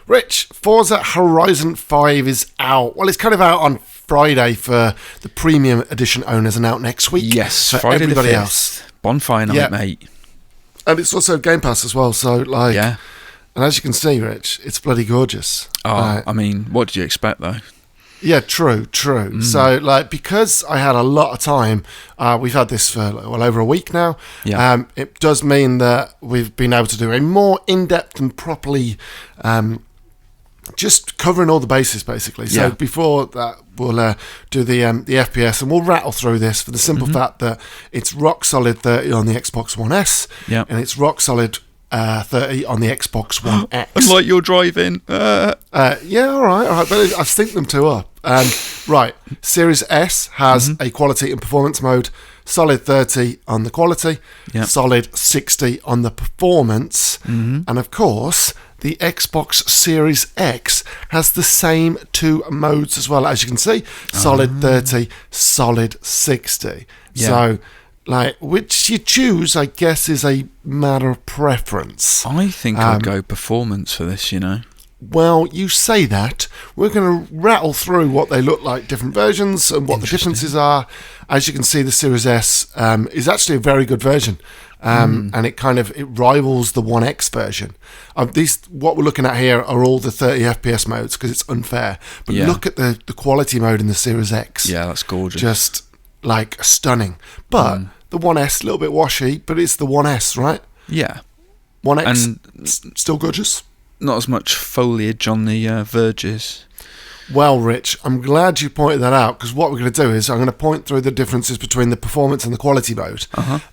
Rich, Forza Horizon 5 is out. Well, it's kind of out on Friday for the premium edition owners and out next week. Yes, for Friday everybody the 5th. else. Bonfire night, mate. And it's also Game Pass as well, so like... Yeah. And as you can see, Rich, it's bloody gorgeous. Oh, I mean, what did you expect, though? Yeah, true. So, like, because I had a lot of time, we've had this for over a week now. Yeah. It does mean that we've been able to do a more in-depth and properly, just covering all the bases, basically. So before that, we'll do the FPS, and we'll rattle through this for the simple fact that it's rock solid 30 on the Xbox One S, and it's rock solid 30 on the Xbox One X. Like you're driving. Yeah, all right, but I've synced them two up. Right, Series S has a quality and performance mode, solid 30 on the quality, solid 60 on the performance, and of course, the Xbox Series X has the same two modes as well, as you can see, solid 30, solid 60. So, like, which you choose, I guess, is a matter of preference. I think I'd go performance for this, you know. Well, you say that. We're going to rattle through what they look like, different versions, and what the differences are. As you can see, the Series S is actually a very good version, and it rivals the One X version. What we're looking at here are all the 30 FPS modes because it's unfair. But look at the quality mode in the Series X. Yeah, that's gorgeous. Just like stunning. But the One S, a little bit washy, but it's the One S, right? Yeah. One X, still gorgeous. Not as much foliage on the verges. Well, Rich, I'm glad you pointed that out, because what we're going to do is I'm going to point through the differences between the performance and the quality mode,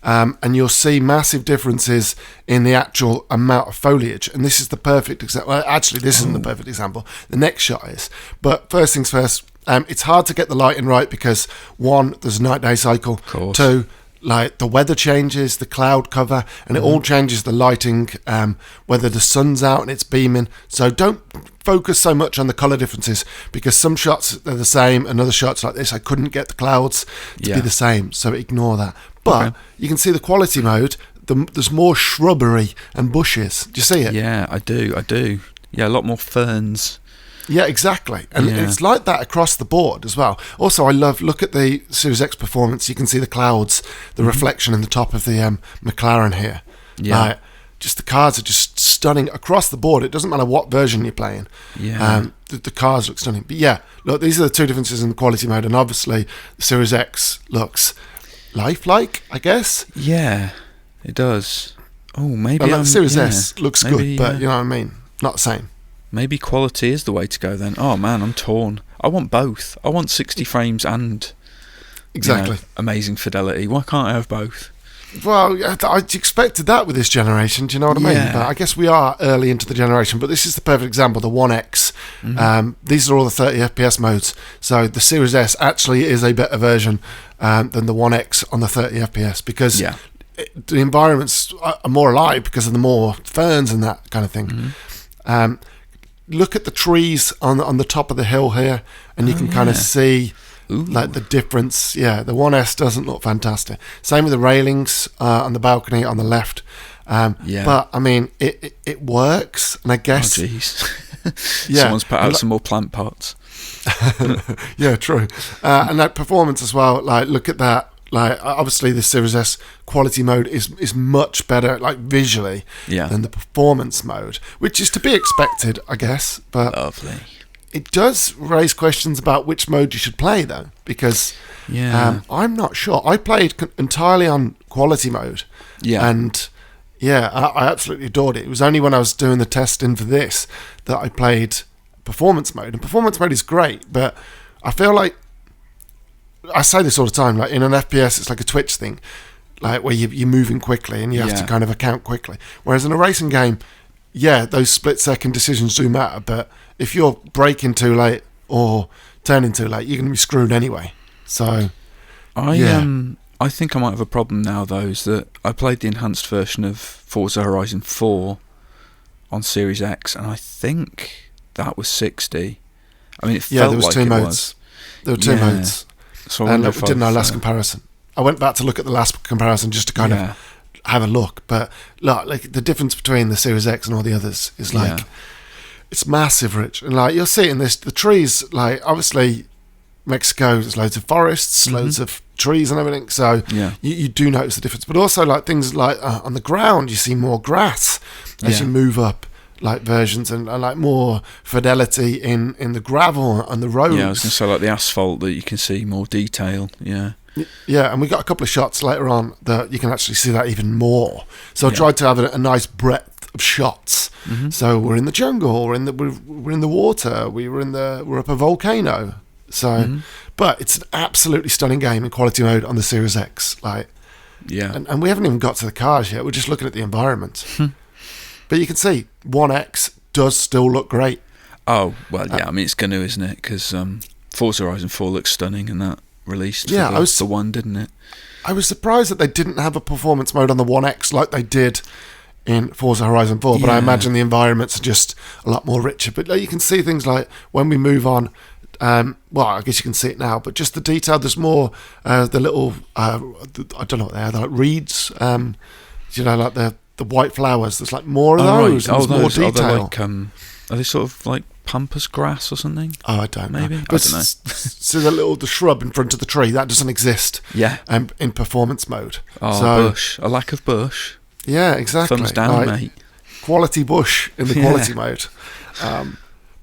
and you'll see massive differences in the actual amount of foliage. And this is the perfect example. Well, actually, this isn't the perfect example. The next shot is. But first things first, it's hard to get the lighting right because, one, there's a night-day cycle. Two, like the weather changes, the cloud cover, and it all changes the lighting, whether the sun's out and it's beaming. So don't focus so much on the colour differences, because some shots they're the same and other shots like this I couldn't get the clouds to be the same, so ignore that. But you can see the quality mode, there's more shrubbery and bushes. Do you see it? Yeah, I do. Yeah, a lot more ferns. Yeah, exactly. And it's like that across the board as well. Also, look at the Series X performance. You can see the clouds, the reflection in the top of the McLaren here. Yeah. Just the cars are just stunning across the board. It doesn't matter what version you're playing. Yeah. The cars look stunning. But yeah, look, these are the two differences in the quality mode. And obviously, the Series X looks lifelike, I guess. Yeah, it does. Oh, maybe the Series S looks good, but you know what I mean? Not the same. Maybe quality is the way to go then. Oh man, I'm torn. I want both. I want 60 frames and amazing fidelity. Why can't I have both? Well, I expected that with this generation. Do you know what I mean? But I guess we are early into the generation. But this is the perfect example. The One X. These are all the 30 FPS modes. So the Series S actually is a better version than the One X on the 30 FPS because the environments are more alive because of the more ferns and that kind of thing. Look at the trees on the top of the hill here, and you can kind of see like the difference. Yeah, the One S doesn't look fantastic. Same with the railings on the balcony on the left. But I mean, it works, and I guess. Oh, jeez. Someone's put out some more plant pots. Yeah, true. And that performance as well. Like, look at that. Like, obviously the Series S quality mode is much better, like visually, than the performance mode, which is to be expected, I guess. But lovely. It does raise questions about which mode you should play, though, because I'm not sure. I played entirely on quality mode, and I absolutely adored it. It was only when I was doing the testing for this that I played performance mode, and performance mode is great, but I feel like I say this all the time, like in an FPS it's like a Twitch thing, like where you're moving quickly and you have to kind of account quickly, whereas in a racing game those split-second decisions do matter, but if you're braking too late or turning too late, you're going to be screwed anyway. So I think I might have a problem now, though, is that I played the enhanced version of Forza Horizon 4 on Series X, and I think that was 60. I mean, it felt there was like two it modes. was. There were two modes. So and we did our last comparison. I went back to look at the last comparison just to kind of have a look. But look, like the difference between the Series X and all the others is like It's massive, Rich. And like you'll see it in this, the trees, like obviously Mexico, there's loads of forests, loads of trees and everything. So you do notice the difference. But also like things like on the ground, you see more grass as you move up. Like versions and like more fidelity in the gravel and the roads. Yeah, I was going to say like the asphalt that you can see more detail. Yeah. Yeah, and we got a couple of shots later on that you can actually see that even more. So I tried to have a nice breadth of shots. So we're in the jungle, we're in the water, we're up a volcano. So, but it's an absolutely stunning game in quality mode on the Series X. Like, and we haven't even got to the cars yet. We're just looking at the environment. But you can see 1X does still look great. Oh, well, yeah, I mean, it's going to, isn't it? Because Forza Horizon 4 looks stunning and that released for the one, didn't it? I was surprised that they didn't have a performance mode on the 1X like they did in Forza Horizon 4, but I imagine the environments are just a lot more richer. But you can see things like when we move on, well, I guess you can see it now, but just the detail, there's more, the little, I don't know what they are, like reeds, like the white flowers. There's like more of those. Right. More detail. Are they sort of like pampas grass or something? Oh, I don't know. Maybe. But I don't know. So the shrub in front of the tree that doesn't exist. Yeah. In performance mode. Oh, so, bush. A lack of bush. Yeah, exactly. Thumbs down, mate. Quality bush in the quality mode.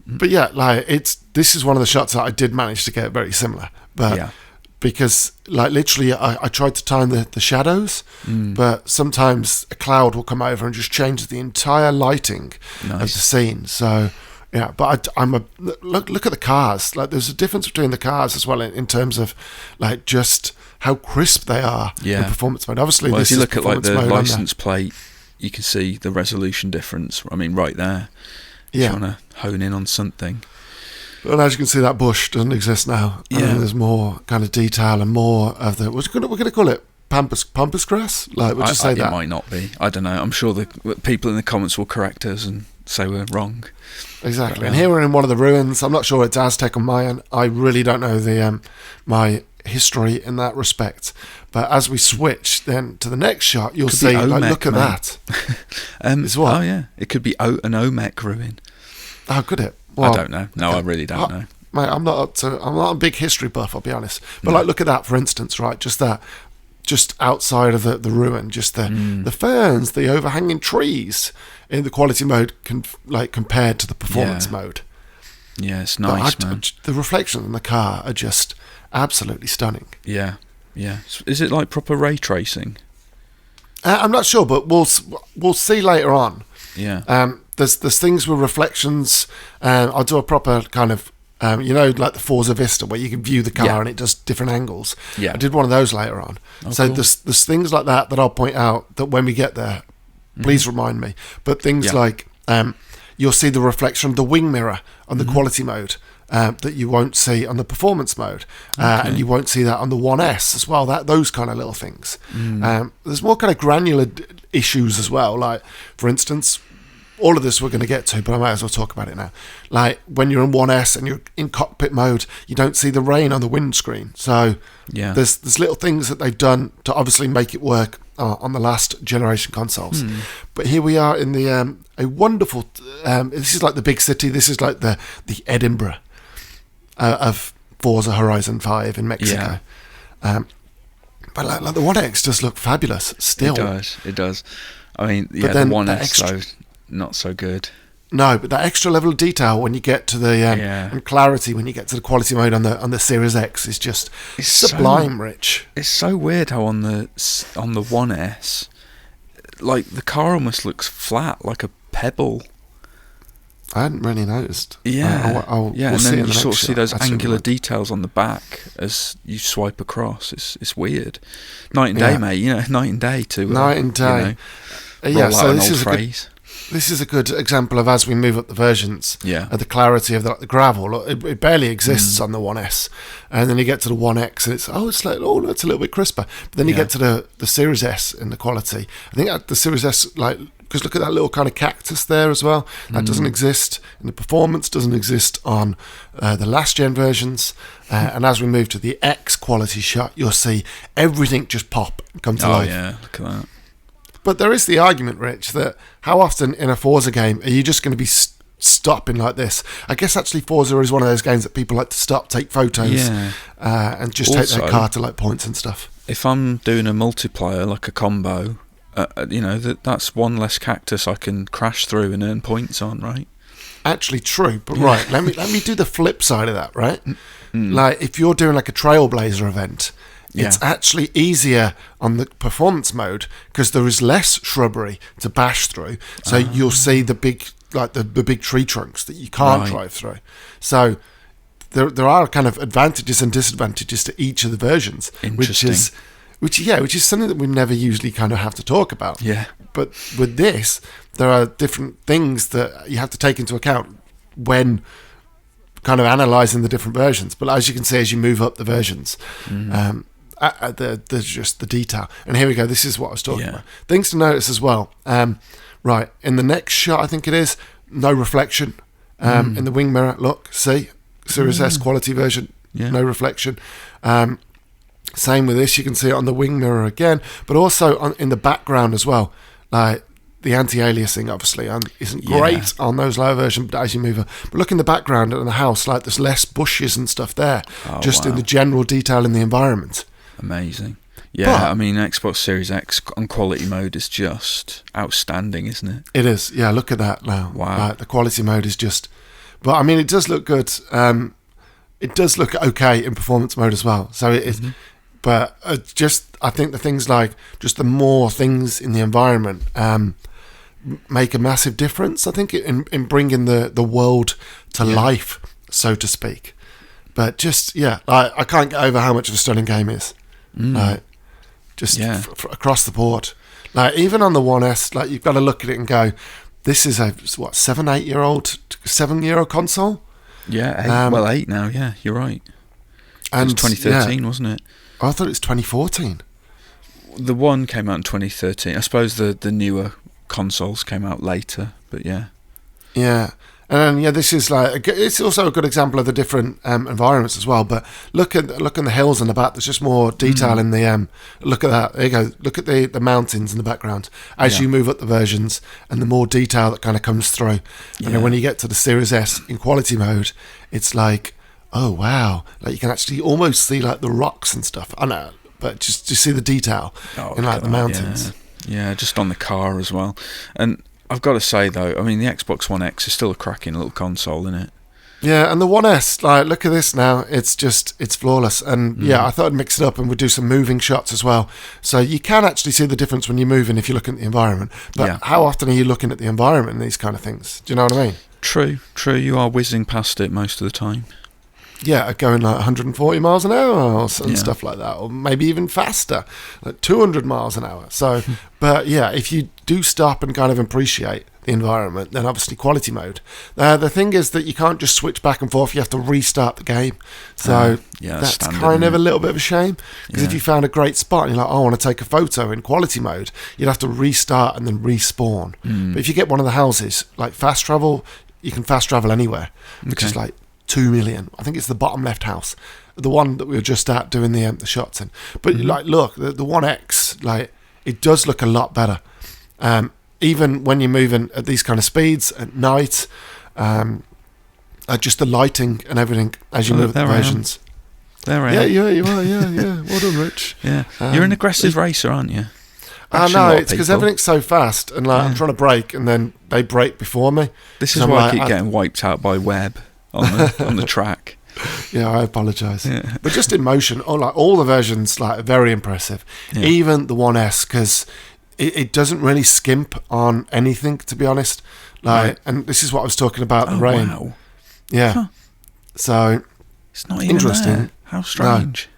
But yeah, like this is one of the shots that I did manage to get very similar, but. Because, like, literally, I tried to time the shadows, but sometimes a cloud will come over and just change the entire lighting of the scene. So, yeah, but look at the cars. Like, there's a difference between the cars as well in terms of, like, just how crisp they are in performance mode. Obviously, if you look at, like, the license plate, you can see the resolution difference. I mean, right there. If you want to hone in on something. And as you can see, that bush doesn't exist now. Yeah. There's more kind of detail and more of the... We're going to call it pampas grass? Like, we'll just say that. It might not be. I don't know. I'm sure the people in the comments will correct us and say we're wrong. Exactly. And here we're in one of the ruins. I'm not sure it's Aztec or Mayan. I really don't know the my history in that respect. But as we switch then to the next shot, you'll see, Olmec, like, look at that. It's what? Oh, yeah. It could be an Olmec ruin. Oh, could it? Well, I don't know. No, I really don't know. Mate, I'm not a big history buff, I'll be honest. But like, look at that, for instance, right? Just outside of the ruin, just the ferns, the overhanging trees in the quality mode, compared to the performance mode. Yeah, it's nice, man. The reflections in the car are just absolutely stunning. Yeah. Is it like proper ray tracing? I'm not sure, but we'll see later on. Yeah. There's things with reflections. I'll do a proper kind of, like the Forza Vista where you can view the car and it does different angles. Yeah. I did one of those later on. So cool. There's things like that I'll point out that when we get there, please remind me. But things like you'll see the reflection of the wing mirror on the quality mode that you won't see on the performance mode, and you won't see that on the 1S as well. Those kind of little things. There's more kind of granular issues as well. Like, for instance, all of this we're going to get to, but I might as well talk about it now. Like, when you're in 1S and you're in cockpit mode, you don't see the rain on the windscreen. So there's little things that they've done to obviously make it work on the last generation consoles. But here we are in the a wonderful. This is like the big city. This is like the Edinburgh of Forza Horizon 5 in Mexico. But like the 1X does look fabulous still. It does. I mean, the 1S though, not so good. No, but that extra level of detail when you get to the and clarity when you get to the quality mode on the Series X is just sublime, Rich. It's so weird how on the 1S, like the car almost looks flat, like a pebble. I hadn't really noticed. Yeah, we'll and then you sort of see those That's angular details on the back as you swipe across. It's weird. Night and day, mate. Night and day to night and day. So this is a good example of as we move up the versions. Of the clarity of the gravel. It barely exists on the 1S, and then you get to the 1X, and it's it's a little bit crisper. But then you get to the Series S in the quality. I think the Series S, because look at that little kind of cactus there as well. That doesn't exist in the performance, doesn't exist on the last gen versions. And as we move to the X quality shot, you'll see everything just pop and come to life. Oh yeah, look at that. But there is the argument, Rich, that how often in a Forza game are you just going to be stopping like this. I guess actually Forza is one of those games that people like to stop, take photos, Yeah. And just take their car to like points and stuff. If I'm doing a multiplayer, like a combo, that's one less cactus I can crash through and earn points on, right? Actually true, but right, let me do the flip side of that, right? Like if you're doing like a Trailblazer event, it's actually easier on the performance mode because there is less shrubbery to bash through. So you'll see the big, like the big tree trunks that you can't drive through. So there are kind of advantages and disadvantages to each of the versions, which is something that we never usually kind of have to talk about. Yeah. But with this, there are different things that you have to take into account when kind of analysing the different versions. But as you can see, as you move up the versions, there's just the detail. And here we go. This is what I was talking about. Things to notice as well. Right, in the next shot, I think it is, no reflection. In the wing mirror, look, see? Series S quality version, no reflection. Same with this, you can see it on the wing mirror again, but also in the background as well. Like the anti-aliasing obviously isn't great on those lower versions, but as you move up. But look in the background in the house, like there's less bushes and stuff there, in the general detail in the environment. Amazing. Yeah, I mean, Xbox Series X on quality mode is just outstanding, isn't it? It is, yeah, look at that now. Wow. Like, the quality mode is just... But, I mean, it does look good. It does look okay in performance mode as well. So it is... But I think the things like just the more things in the environment make a massive difference, I think, in bringing the world to life, so to speak. But just, I can't get over how much of a stunning game is. Like, just across the board. Like, even on the 1S, like, you've got to look at it and go, this is a, 7-year-old console? Yeah, 8 now, yeah, you're right. And it was 2013, wasn't it? I thought it was 2014. The one came out in 2013. I suppose the newer consoles came out later, but yeah. Yeah. And this is like, it's also a good example of the different environments as well. But look at the hills in the back. There's just more detail in the. Look at that. There you go. Look at the mountains in the background as you move up the versions, and the more detail that kind of comes through. And then when you get to the Series S in quality mode, it's like, oh wow! Like you can actually almost see like the rocks and stuff. I know, but just see the detail in like the mountains. Yeah, just on the car as well. And I've got to say though, I mean the Xbox One X is still a cracking little console, isn't it? Yeah, and the One S, like look at this now, it's flawless. And I thought I'd mix it up and we'd do some moving shots as well. So you can actually see the difference when you're moving if you look at the environment. But how often are you looking at the environment in these kind of things? Do you know what I mean? True. You are whizzing past it most of the time. Yeah, going like 140 miles an hour and stuff like that, or maybe even faster, like 200 miles an hour. So, but yeah, if you do stop and kind of appreciate the environment, then obviously quality mode. The thing is that you can't just switch back and forth. You have to restart the game. So that's kind of a little bit of a shame, because if you found a great spot and you're like, I want to take a photo in quality mode, you'd have to restart and then respawn. But if you get one of the houses, like fast travel, you can fast travel anywhere, which is like 2 million. I think it's the bottom left house, the one that we were just at doing the shots in. But like, look, the One X, like it does look a lot better. Even when you're moving at these kind of speeds at night, just the lighting and everything as you move the versions. There I am. Yeah, you are. Yeah. Well done, Rich. Yeah, you're an aggressive racer, aren't you? I know, it's because everything's so fast, and like I'm trying to brake, and then they brake before me. This is why I keep getting wiped out by Webb on the track. Yeah, I apologise. Yeah. But just in motion, all the versions, like very impressive. Yeah. Even the One S, because it doesn't really skimp on anything, to be honest. Like, and this is what I was talking about, the rain. Wow. Yeah. Huh. So it's not even interesting. There. How strange. No.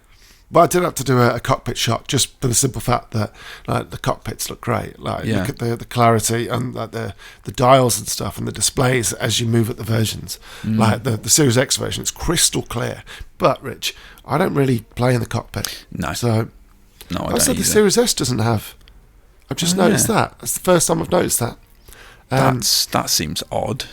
But I did have to do a cockpit shot just for the simple fact that like the cockpits look great. Like look at the clarity and like the dials and stuff and the displays as you move at the versions. Like the Series X version, it's crystal clear. But Rich, I don't really play in the cockpit. No. So I said the Series S doesn't have. I've just noticed that. That's the first time I've noticed that. That seems odd.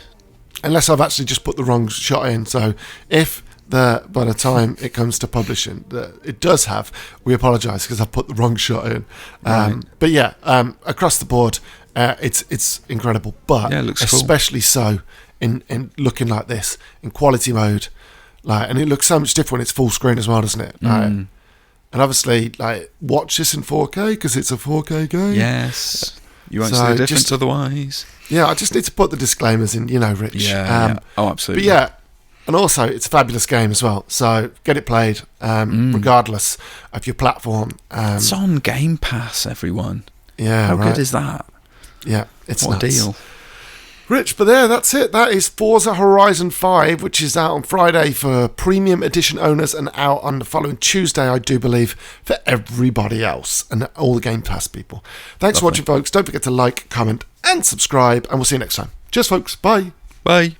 Unless I've actually just put the wrong shot in. So if by the time it comes to publishing, it does have. We apologise because I put the wrong shot in. But yeah, across the board, it's incredible. But it looks especially so in looking like this in quality mode, like, and it looks so much different when it's full screen as well, doesn't it? Like, and obviously, like, watch this in 4K because it's a 4K game. Yes, you won't see the difference otherwise. Yeah, I just need to put the disclaimers in, Rich. Yeah. Oh, absolutely. But yeah, and also it's a fabulous game as well. So get it played, regardless of your platform. It's on Game Pass, everyone. Yeah, how good is that? Yeah, it's what nuts. A deal. Rich, but that's it. That is Forza Horizon 5, which is out on Friday for Premium Edition owners and out on the following Tuesday, I do believe, for everybody else and all the Game Pass people. Thanks for watching, folks. Don't forget to like, comment, and subscribe, and we'll see you next time. Cheers, folks. Bye. Bye.